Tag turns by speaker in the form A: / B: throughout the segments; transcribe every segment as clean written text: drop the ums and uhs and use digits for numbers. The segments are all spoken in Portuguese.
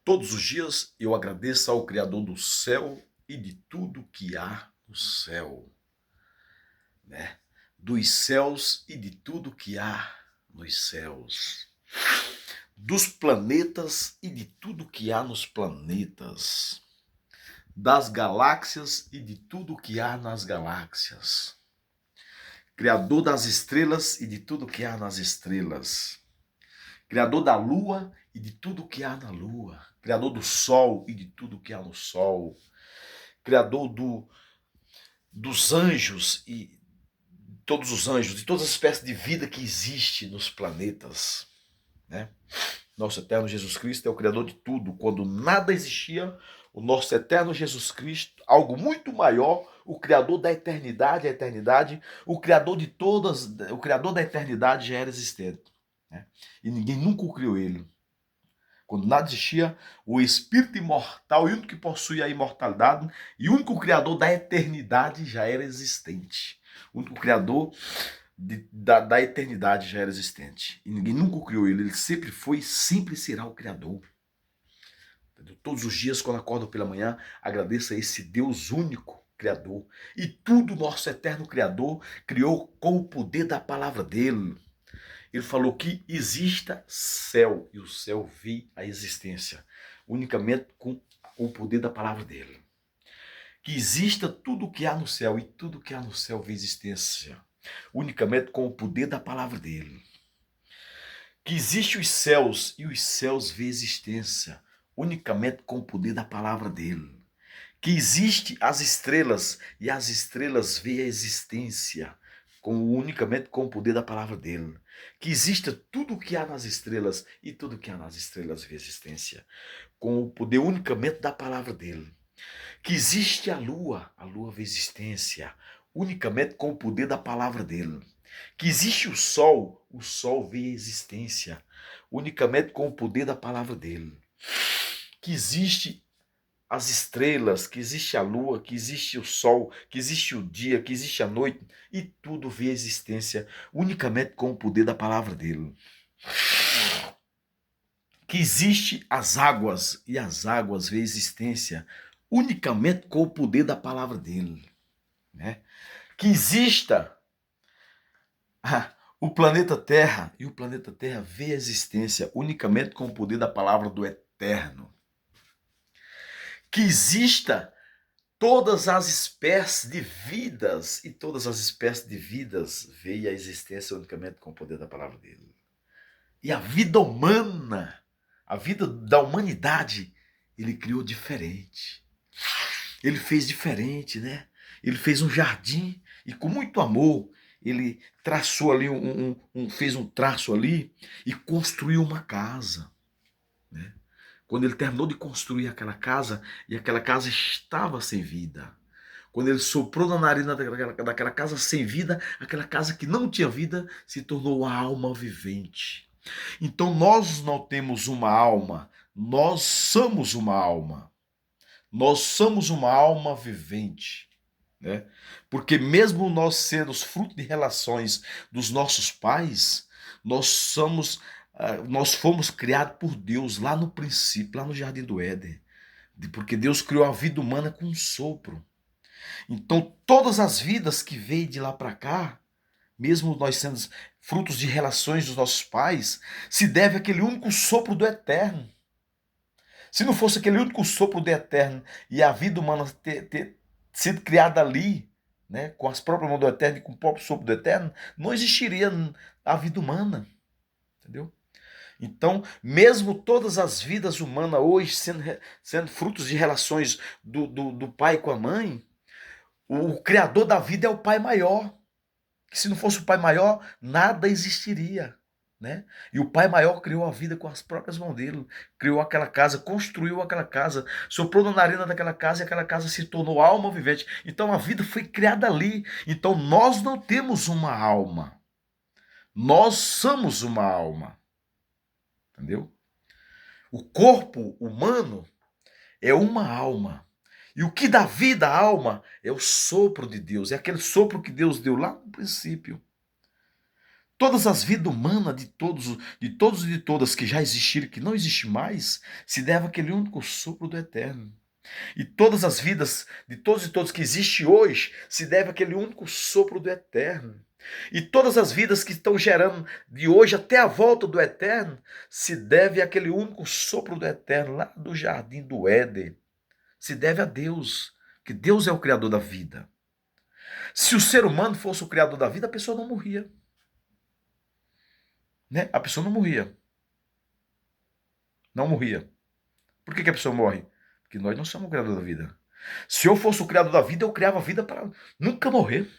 A: Todos os dias eu agradeço ao Criador do céu e de tudo que há no céu, né? Dos céus e de tudo que há nos céus. Dos planetas e de tudo que há nos planetas. Das galáxias e de tudo que há nas galáxias. Criador das estrelas e de tudo que há nas estrelas. Criador da lua e de tudo que há na lua. Criador do sol e de tudo que há no sol. Criador dos anjos e todos os anjos, de todas as espécies de vida que existe nos planetas, né? Nosso eterno Jesus Cristo é o Criador de tudo. Quando nada existia, o nosso eterno Jesus Cristo, algo muito maior, o Criador da eternidade, a eternidade, o Criador de todas, o Criador da eternidade já era existente, né? E ninguém nunca o criou ele. Quando nada existia, o Espírito imortal, o único que possui a imortalidade e o único Criador da eternidade já era existente. O único Criador da eternidade já era existente. E ninguém nunca o criou ele. Ele sempre foi e sempre será o Criador. Entendeu? Todos os dias, quando acordo pela manhã, agradeço a esse Deus único Criador. E tudo nosso eterno Criador criou com o poder da palavra dele. Ele falou que exista céu, e o céu veio à existência, unicamente com o poder da palavra dele. Que exista tudo o que há no céu, e tudo o que há no céu veio à existência, unicamente com o poder da palavra dele. Que existe os céus, e os céus veio à existência, unicamente com o poder da palavra dele. Que existe as estrelas, e as estrelas veio à existência, unicamente com o poder da palavra dele. Que exista tudo o que há nas estrelas, e tudo o que há nas estrelas veio à existência, com o poder unicamente da palavra dele. Que existe a lua veio à existência, unicamente com o poder da palavra dele. Que existe o sol veio à existência, unicamente com o poder da palavra dele. Que existe as estrelas, que existe a lua, que existe o sol, que existe o dia, que existe a noite, e tudo veio à existência unicamente com o poder da palavra dele. Que existe as águas, e as águas veio à existência unicamente com o poder da palavra dele, né? Que exista o planeta Terra, e o planeta Terra veio à existência unicamente com o poder da palavra do Eterno. Que exista todas as espécies de vidas, e todas as espécies de vidas veio à existência unicamente com o poder da palavra dele. E a vida humana, a vida da humanidade, ele criou diferente. Ele fez diferente, né? Ele fez um jardim e com muito amor ele traçou ali fez um traço ali e construiu uma casa, né? Quando ele terminou de construir aquela casa, e aquela casa estava sem vida. Quando ele soprou na narina daquela casa sem vida, aquela casa que não tinha vida se tornou uma alma vivente. Então nós não temos uma alma, nós somos uma alma. Nós somos uma alma vivente, né? Porque mesmo nós sendo fruto de relações dos nossos pais, nós fomos criados por Deus lá no princípio, lá no Jardim do Éden. Porque Deus criou a vida humana com um sopro. Então, todas as vidas que veio de lá para cá, mesmo nós sendo frutos de relações dos nossos pais, se deve àquele único sopro do Eterno. Se não fosse aquele único sopro do Eterno e a vida humana ter sido criada ali, né, com as próprias mãos do Eterno e com o próprio sopro do Eterno, não existiria a vida humana, entendeu? Então, mesmo todas as vidas humanas hoje sendo frutos de relações do pai com a mãe, o Criador da vida é o Pai maior. Que se não fosse o Pai maior, nada existiria, né? E o Pai maior criou a vida com as próprias mãos dele. Criou aquela casa, construiu aquela casa, soprou na narina daquela casa e aquela casa se tornou alma vivente. Então a vida foi criada ali. Então nós não temos uma alma. Nós somos uma alma. Entendeu? O corpo humano é uma alma. E o que dá vida à alma é o sopro de Deus. É aquele sopro que Deus deu lá no princípio. Todas as vidas humanas de todos e de todas que já existiram, que não existe mais, se deve àquele único sopro do Eterno. E todas as vidas de todos e todos que existe hoje se deve àquele único sopro do Eterno. E todas as vidas que estão gerando de hoje até a volta do Eterno se deve àquele único sopro do Eterno lá do jardim do Éden. Se deve a Deus, que Deus é o criador da vida. Se o ser humano fosse o criador da vida, a pessoa não morria, né? A pessoa não morria. Não morria. Por que a pessoa morre? Porque nós não somos o criador da vida. Se eu fosse o criador da vida, eu criava a vida para nunca morrer.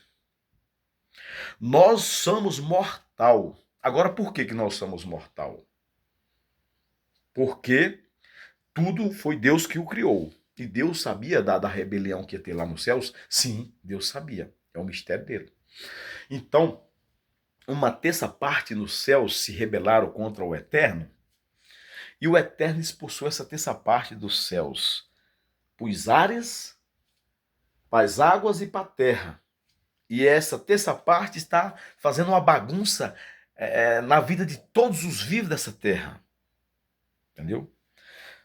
A: Nós somos mortal. Agora, por que nós somos mortal? Porque tudo foi Deus que o criou. E Deus sabia da rebelião que ia ter lá nos céus? Sim, Deus sabia. É um mistério dele. Então, uma terça parte nos céus se rebelaram contra o Eterno, e o Eterno expulsou essa terça parte dos céus para os ares, para as águas e para a terra. E essa terça parte está fazendo uma bagunça na vida de todos os vivos dessa terra. Entendeu?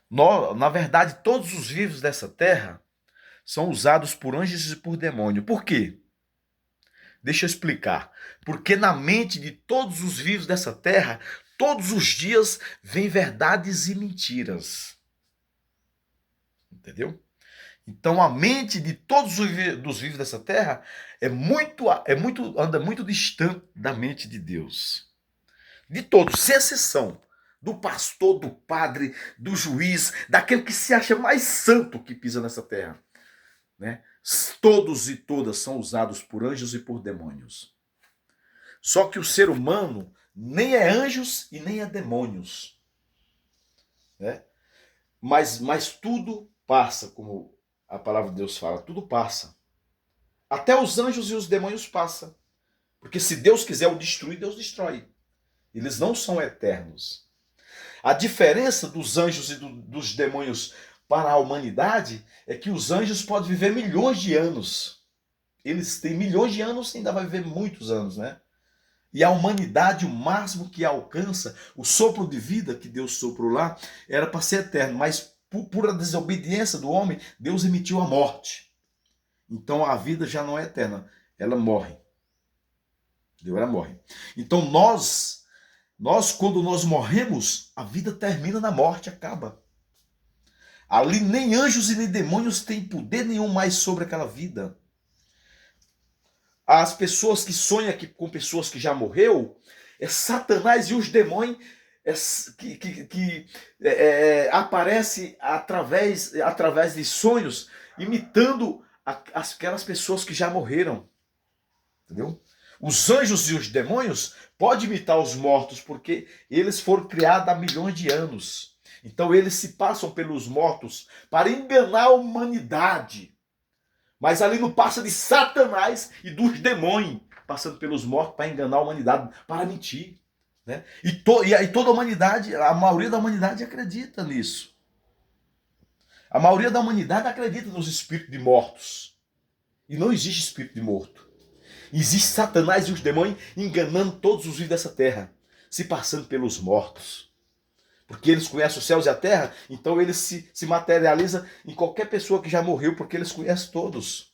A: Na verdade, todos os vivos dessa terra são usados por anjos e por demônio. Por quê? Deixa eu explicar. Porque na mente de todos os vivos dessa terra, todos os dias vem verdades e mentiras. Entendeu? Então a mente de todos os vivos dessa terra anda muito distante da mente de Deus. De todos, sem exceção. Do pastor, do padre, do juiz, daquele que se acha mais santo que pisa nessa terra. Né? Todos e todas são usados por anjos e por demônios. Só que o ser humano nem é anjos e nem é demônios. Né? Mas tudo passa, como a palavra de Deus fala, tudo passa. Até os anjos e os demônios passam. Porque se Deus quiser o destruir, Deus destrói. Eles não são eternos. A diferença dos anjos e dos demônios para a humanidade é que os anjos podem viver milhões de anos. Eles têm milhões de anos e ainda vai viver muitos anos, né? E a humanidade, o máximo que alcança, o sopro de vida que Deus soprou lá, era para ser eterno. Mas por pura desobediência do homem, Deus emitiu a morte. Então a vida já não é eterna, ela morre. Deus, ela morre. Então nós quando nós morremos, a vida termina na morte, acaba. Ali nem anjos e nem demônios têm poder nenhum mais sobre aquela vida. As pessoas que sonham com pessoas que já morreu, é Satanás e os demônios que aparece através de sonhos, imitando aquelas pessoas que já morreram. Entendeu? Os anjos e os demônios podem imitar os mortos, porque eles foram criados há milhões de anos. Então eles se passam pelos mortos para enganar a humanidade. Mas ali não passa de Satanás e dos demônios, passando pelos mortos para enganar a humanidade, para mentir. Né? E aí toda a humanidade, a maioria da humanidade acredita nisso. A maioria da humanidade acredita nos espíritos de mortos. E não existe espírito de morto. Existe Satanás e os demônios enganando todos os vivos dessa terra, se passando pelos mortos. Porque eles conhecem os céus e a terra, então eles se materializam em qualquer pessoa que já morreu, porque eles conhecem todos.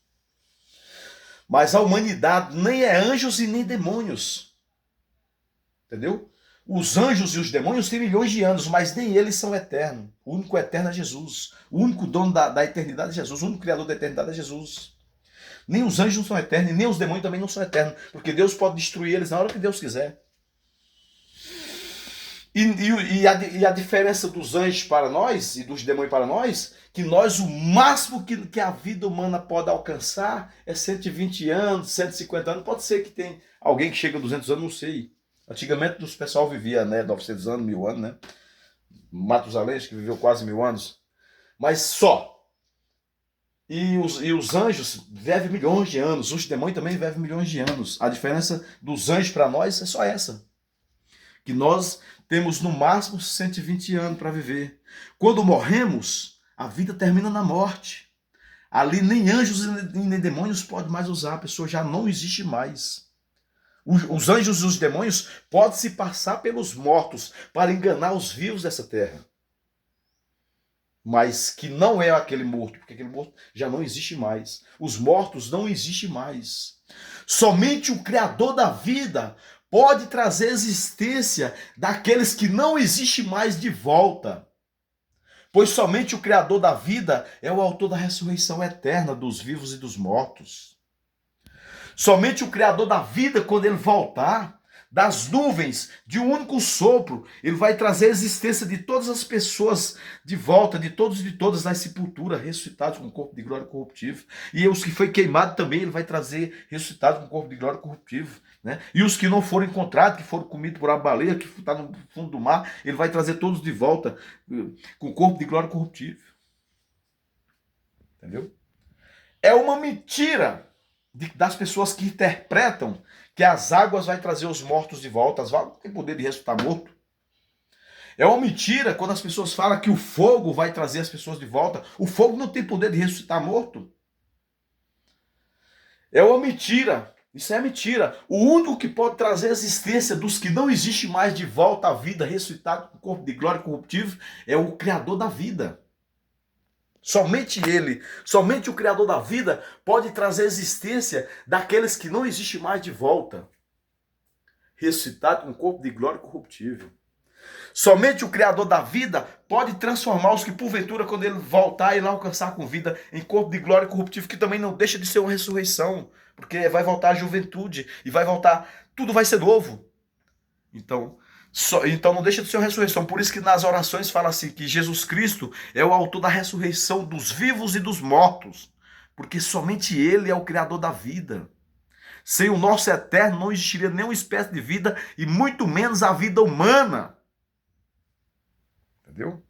A: Mas a humanidade nem é anjos e nem demônios. Entendeu? Os anjos e os demônios têm milhões de anos, mas nem eles são eternos. O único eterno é Jesus. O único dono da eternidade é Jesus. O único criador da eternidade é Jesus. Nem os anjos não são eternos, nem os demônios também não são eternos, porque Deus pode destruir eles na hora que Deus quiser. E a diferença dos anjos para nós e dos demônios para nós, que nós, o máximo que a vida humana pode alcançar é 120 anos, 150 anos. Pode ser que tem alguém que chega a 200 anos, não sei. Antigamente os pessoal vivia, né, 900 anos, 1000 anos, né? Matusalém, que viveu quase 1000 anos. Mas só. E os anjos vivem milhões de anos, os demônios também vivem milhões de anos. A diferença dos anjos para nós é só essa. Que nós temos no máximo 120 anos para viver. Quando morremos, a vida termina na morte. Ali nem anjos e nem demônios podem mais usar, a pessoa já não existe mais. Os anjos e os demônios podem se passar pelos mortos para enganar os vivos dessa terra. Mas que não é aquele morto, porque aquele morto já não existe mais. Os mortos não existem mais. Somente o Criador da vida pode trazer a existência daqueles que não existem mais de volta. Pois somente o Criador da vida é o autor da ressurreição eterna dos vivos e dos mortos. Somente o Criador da vida, quando ele voltar das nuvens, de um único sopro, ele vai trazer a existência de todas as pessoas de volta, de todos e de todas na sepultura, ressuscitados com corpo de glória corruptível. E os que foi queimado também, ele vai trazer ressuscitados com corpo de glória corruptível. Né? E os que não foram encontrados, que foram comidos por uma baleia, que está no fundo do mar, ele vai trazer todos de volta com corpo de glória corruptível. Entendeu? É uma mentira das pessoas que interpretam que as águas vai trazer os mortos de volta. As águas não têm poder de ressuscitar morto. É uma mentira quando as pessoas falam que o fogo vai trazer as pessoas de volta. O fogo não tem poder de ressuscitar morto. É uma mentira. Isso é mentira. O único que pode trazer a existência dos que não existem mais de volta à vida, ressuscitado com corpo de glória corruptível, é o Criador da vida. Somente ele, somente o Criador da vida pode trazer a existência daqueles que não existem mais de volta, ressuscitado com corpo de glória corruptível. Somente o Criador da vida pode transformar os que porventura, quando ele voltar e lá alcançar com vida, em corpo de glória corruptível, que também não deixa de ser uma ressurreição, porque vai voltar a juventude e vai voltar, tudo vai ser novo. Então não deixa de ser uma ressurreição. Por isso que nas orações fala assim, que Jesus Cristo é o autor da ressurreição dos vivos e dos mortos. Porque somente ele é o Criador da vida. Sem o nosso eterno não existiria nenhuma espécie de vida e muito menos a vida humana. Entendeu?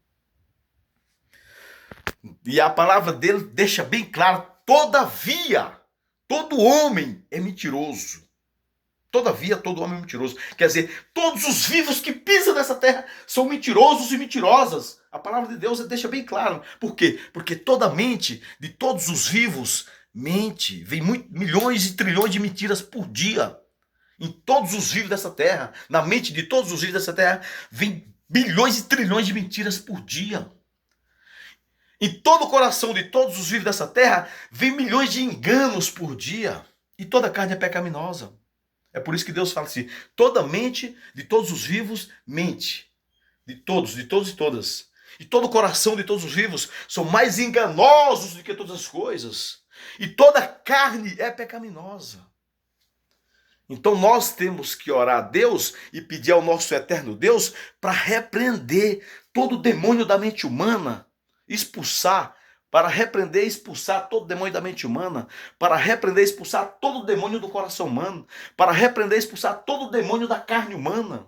A: E a palavra dele deixa bem claro, todavia, todo homem é mentiroso. Todavia, todo homem é mentiroso. Quer dizer, todos os vivos que pisam nessa terra são mentirosos e mentirosas. A palavra de Deus deixa bem claro. Por quê? Porque toda mente de todos os vivos mente. Vem milhões e trilhões de mentiras por dia. Em todos os vivos dessa terra, na mente de todos os vivos dessa terra, vem bilhões e trilhões de mentiras por dia. Em todo o coração de todos os vivos dessa terra, vem milhões de enganos por dia. E toda carne é pecaminosa. É por isso que Deus fala assim, toda mente de todos os vivos mente. De todos e todas. E todo o coração de todos os vivos são mais enganosos do que todas as coisas. E toda carne é pecaminosa. Então nós temos que orar a Deus e pedir ao nosso eterno Deus para repreender todo demônio da mente humana, para repreender e expulsar todo demônio da mente humana, para repreender e expulsar todo demônio do coração humano, para repreender e expulsar todo demônio da carne humana,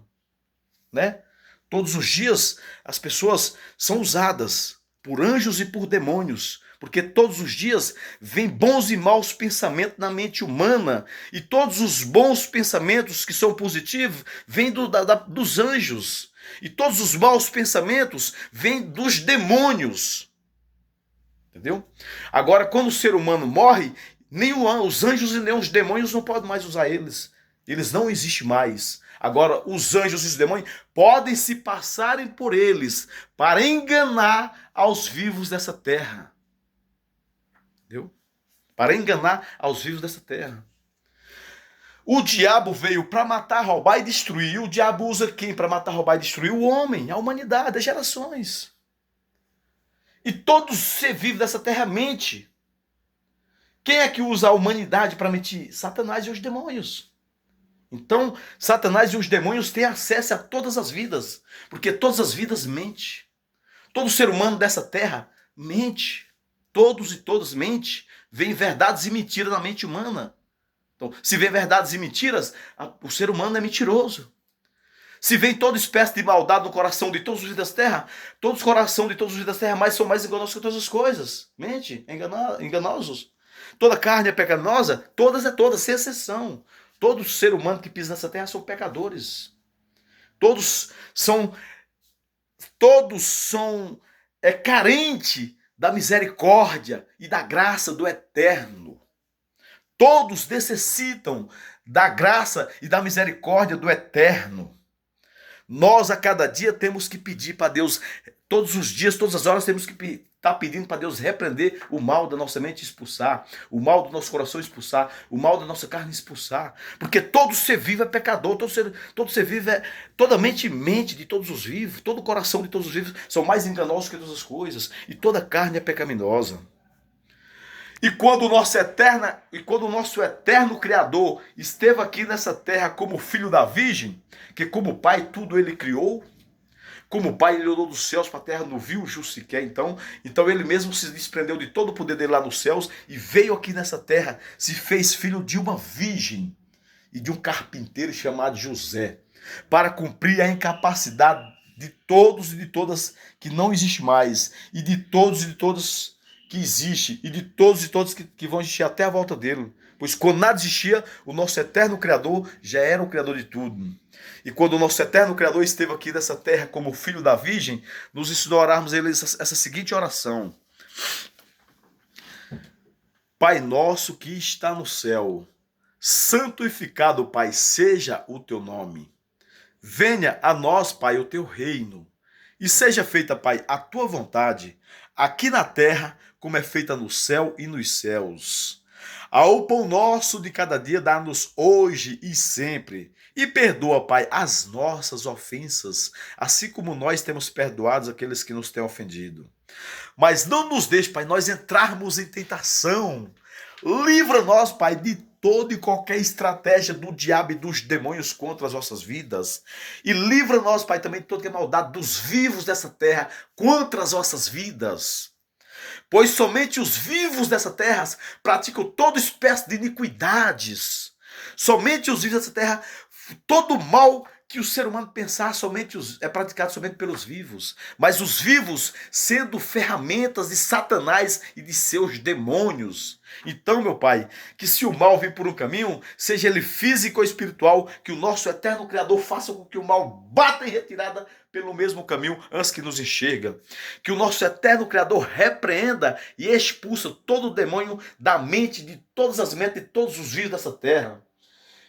A: né? Todos os dias as pessoas são usadas por anjos e por demônios, porque todos os dias vêm bons e maus pensamentos na mente humana, e todos os bons pensamentos que são positivos vêm dos anjos, e todos os maus pensamentos vêm dos demônios. Entendeu? Agora, quando o ser humano morre, nem os anjos e nem os demônios não podem mais usar eles. Eles não existem mais. Agora, os anjos e os demônios podem se passarem por eles para enganar aos vivos dessa terra. Entendeu? Para enganar aos vivos dessa terra. O diabo veio para matar, roubar e destruir. E o diabo usa quem para matar, roubar e destruir? O homem, a humanidade, as gerações. E todo ser vivo dessa terra mente. Quem é que usa a humanidade para mentir? Satanás e os demônios. Então, Satanás e os demônios têm acesso a todas as vidas, porque todas as vidas mentem. Todo ser humano dessa terra mente. Todos e todas mentem. Vêm verdades e mentiras na mente humana. Então, se vem verdades e mentiras, o ser humano é mentiroso. Se vem toda espécie de maldade no coração de todos os vivos da terra, todos os corações de todos os vivos da terra são mais enganosos que todas as coisas. Mente, enganosos. Toda carne é pecaminosa, todas, sem exceção. Todo ser humano que pisa nessa terra são pecadores. Todos são carentes da misericórdia e da graça do eterno. Todos necessitam da graça e da misericórdia do Eterno. Nós a cada dia temos que pedir para Deus, todos os dias, todas as horas temos que estar pedindo para Deus repreender o mal da nossa mente, expulsar, o mal do nosso coração expulsar, o mal da nossa carne expulsar. Porque todo ser vivo é pecador, todo ser vivo é, toda mente de todos os vivos, todo coração de todos os vivos são mais enganosos que todas as coisas, e toda carne é pecaminosa. E quando o nosso eterno Criador esteve aqui nessa terra como filho da Virgem, que como Pai tudo ele criou, como Pai ele olhou dos céus para a terra, não viu justo sequer, então ele mesmo se desprendeu de todo o poder dele lá nos céus e veio aqui nessa terra, se fez filho de uma virgem e de um carpinteiro chamado José, para cumprir a incapacidade de todos e de todas que não existe mais, e de todos e de todas que existe, e de todos e todas que vão existir até a volta dele. Pois quando nada existia, o nosso eterno Criador já era o Criador de tudo. E quando o nosso eterno Criador esteve aqui nessa terra como filho da Virgem, nos ensinou a orarmos ele essa seguinte oração: Pai nosso que está no céu, santificado, Pai, seja o teu nome. Venha a nós, Pai, o teu reino. E seja feita, Pai, a tua vontade, aqui na terra, como é feita no céu e nos céus. Ao pão nosso de cada dia dá-nos hoje e sempre. E perdoa, Pai, as nossas ofensas, assim como nós temos perdoado aqueles que nos têm ofendido. Mas não nos deixe, Pai, nós entrarmos em tentação. Livra-nos, Pai, de toda e qualquer estratégia do diabo e dos demônios contra as nossas vidas. E livra-nos, Pai, também de toda a maldade dos vivos dessa terra contra as nossas vidas. Pois somente os vivos dessa terra praticam toda espécie de iniquidades. Somente os vivos dessa terra, todo mal que o ser humano pensar é praticado somente pelos vivos. Mas os vivos sendo ferramentas de Satanás e de seus demônios. Então, meu Pai, que se o mal vir por um caminho, seja ele físico ou espiritual, que o nosso eterno Criador faça com que o mal bata em retirada pelo mesmo caminho antes que nos enxerga. Que o nosso eterno Criador repreenda e expulsa todo o demônio da mente, de todas as mentes de todos os vivos dessa terra.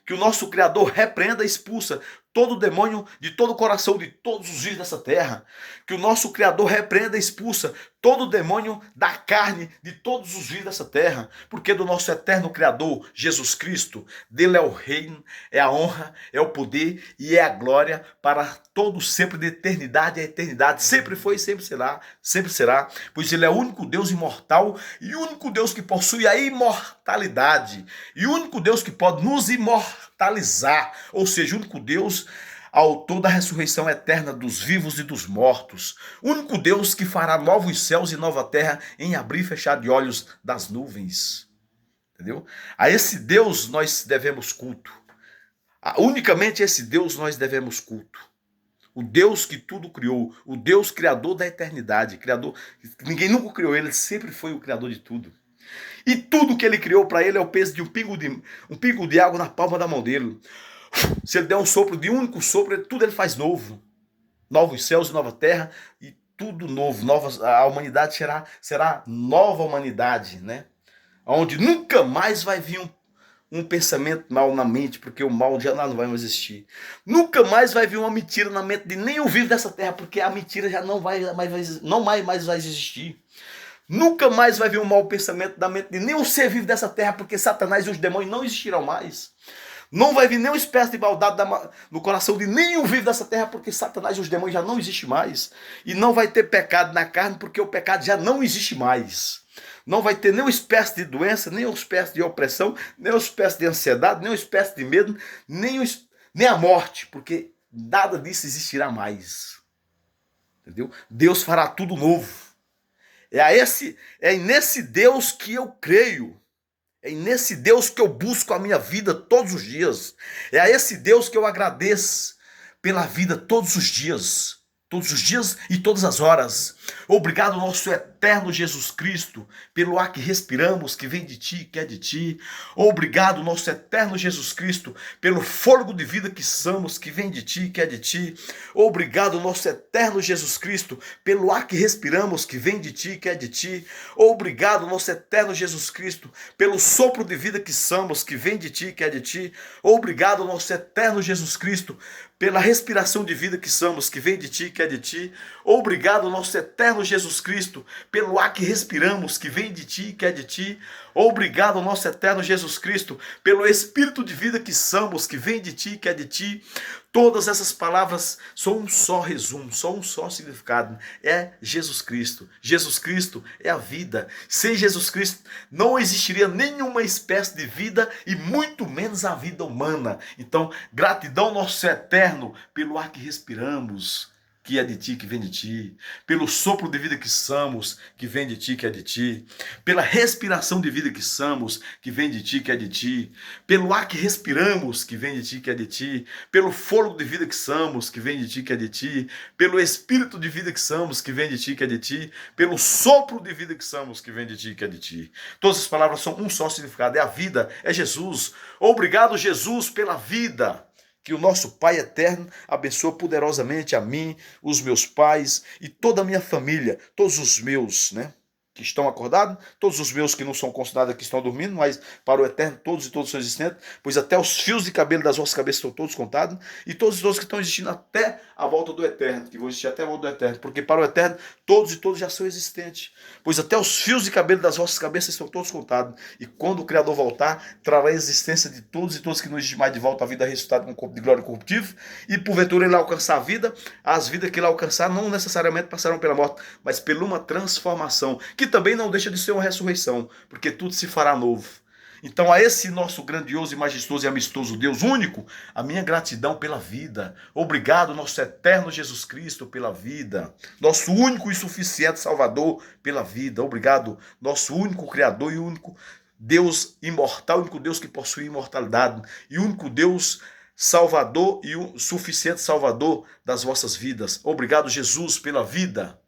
A: Que o nosso Criador repreenda e expulsa todo o demônio de todo o coração de todos os vivos dessa terra. Que o nosso Criador repreenda e expulsa todo o demônio da carne de todos os vivos dessa terra. Porque do nosso eterno Criador, Jesus Cristo, dele é o reino, é a honra, é o poder e é a glória para todo sempre, de eternidade a eternidade. Sempre foi e sempre será. Pois ele é o único Deus imortal e o único Deus que possui a imortalidade. E o único Deus que pode nos imortalizar. Ou seja, o único Deus, autor da ressurreição eterna dos vivos e dos mortos. O único Deus que fará novos céus e nova terra em abrir e fechar de olhos das nuvens. Entendeu? A esse Deus nós devemos culto. Unicamente a esse Deus nós devemos culto. O Deus que tudo criou. O Deus criador da eternidade. Criador, ninguém nunca criou ele sempre foi o criador de tudo. E tudo que ele criou para ele é o peso de um pingo de água na palma da mão dele. Se ele der um sopro, de um único sopro, tudo ele faz novo. Novos céus e nova terra, e tudo novo. A humanidade será nova humanidade, né? Onde nunca mais vai vir um pensamento mal na mente, porque o mal já não vai mais existir. Nunca mais vai vir uma mentira na mente de nenhum vivo dessa terra, porque a mentira já não mais vai existir. Nunca mais vai vir um mau pensamento da mente de nenhum ser vivo dessa terra, porque Satanás e os demônios não existirão mais. Não vai vir nenhuma espécie de maldade no coração de nenhum vivo dessa terra, porque Satanás e os demônios já não existem mais. E não vai ter pecado na carne, porque o pecado já não existe mais. Não vai ter nenhuma espécie de doença, nenhuma espécie de opressão, nenhuma espécie de ansiedade, nenhuma espécie de medo, nem a morte, porque nada disso existirá mais. Entendeu? Deus fará tudo novo. É nesse Deus que eu creio. É nesse Deus que eu busco a minha vida todos os dias. É a esse Deus que eu agradeço pela vida todos os dias. Todos os dias e todas as horas. Obrigado, nosso eterno Jesus Cristo, pelo ar que respiramos, que vem de ti, que é de ti. Obrigado, nosso eterno Jesus Cristo, pelo fôlego de vida que somos, que vem de ti, que é de ti. Obrigado, nosso eterno Jesus Cristo, pelo ar que respiramos, que vem de ti, que é de ti. Obrigado, nosso eterno Jesus Cristo, pelo sopro de vida que somos, que vem de ti, que é de ti. Obrigado, nosso eterno Jesus Cristo, pela respiração de vida que somos, que vem de ti, que é de ti. Obrigado, nosso eterno Jesus Cristo, pelo ar que respiramos, que vem de ti, que é de ti. Obrigado, nosso eterno Jesus Cristo, pelo espírito de vida que somos, que vem de ti, que é de ti. Todas essas palavras são um só resumo, só um só significado. É Jesus Cristo. Jesus Cristo é a vida. Sem Jesus Cristo não existiria nenhuma espécie de vida e muito menos a vida humana. Então, gratidão nosso eterno pelo ar que respiramos, que é de ti, que vem de ti, pelo sopro de vida que somos, que vem de ti, que é de ti, pela respiração de vida que somos, que vem de ti, que é de ti, pelo ar que respiramos, que vem de ti, que é de ti, pelo fôlego de vida que somos, que vem de ti, que é de ti, pelo espírito de vida que somos, que vem de ti, que é de ti, pelo sopro de vida que somos, que vem de ti, que é de ti. Todas as palavras são um só significado, é a vida, é Jesus. Obrigado, Jesus, pela vida. Que o nosso Pai eterno abençoe poderosamente a mim, os meus pais e toda a minha família, todos os meus, né? Que estão acordados, todos os meus que não são considerados que estão dormindo, mas para o eterno todos e todos são existentes, pois até os fios de cabelo das vossas cabeças estão todos contados, e todos que estão existindo até a volta do eterno, que vão existir até a volta do eterno, porque para o eterno todos e todos já são existentes, pois até os fios de cabelo das vossas cabeças estão todos contados, e quando o Criador voltar, trará a existência de todos e todos que não existem mais de volta à vida ressuscitada com um corpo de glória corruptível, e porventura ele alcançar a vida, as vidas que ele alcançar não necessariamente passarão pela morte, mas pela uma transformação, que também não deixa de ser uma ressurreição, porque tudo se fará novo. Então, a esse nosso grandioso e majestoso e amistoso Deus único, a minha gratidão pela vida. Obrigado, nosso eterno Jesus Cristo, pela vida. Nosso único e suficiente Salvador, pela vida. Obrigado, nosso único Criador e único Deus imortal, o único Deus que possui imortalidade, e o único Deus Salvador e o suficiente Salvador das vossas vidas. Obrigado, Jesus, pela vida.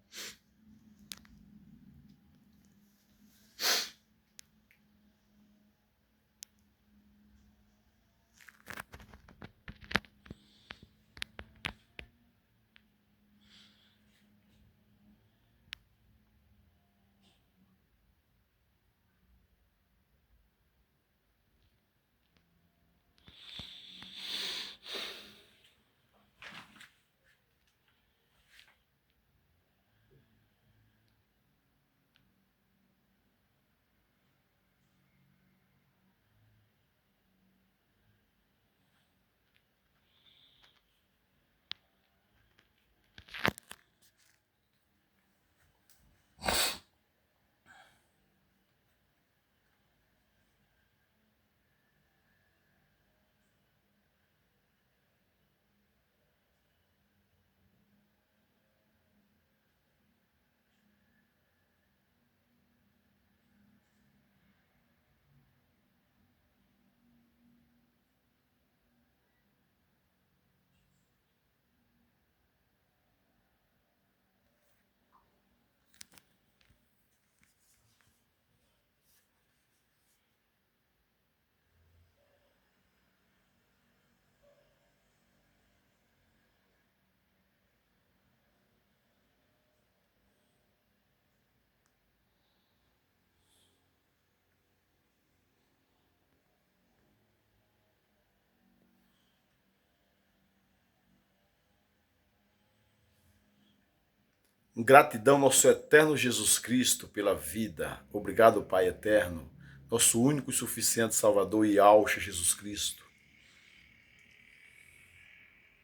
A: Gratidão, nosso eterno Jesus Cristo, pela vida. Obrigado, Pai eterno, nosso único e suficiente Salvador e Auxa Jesus Cristo.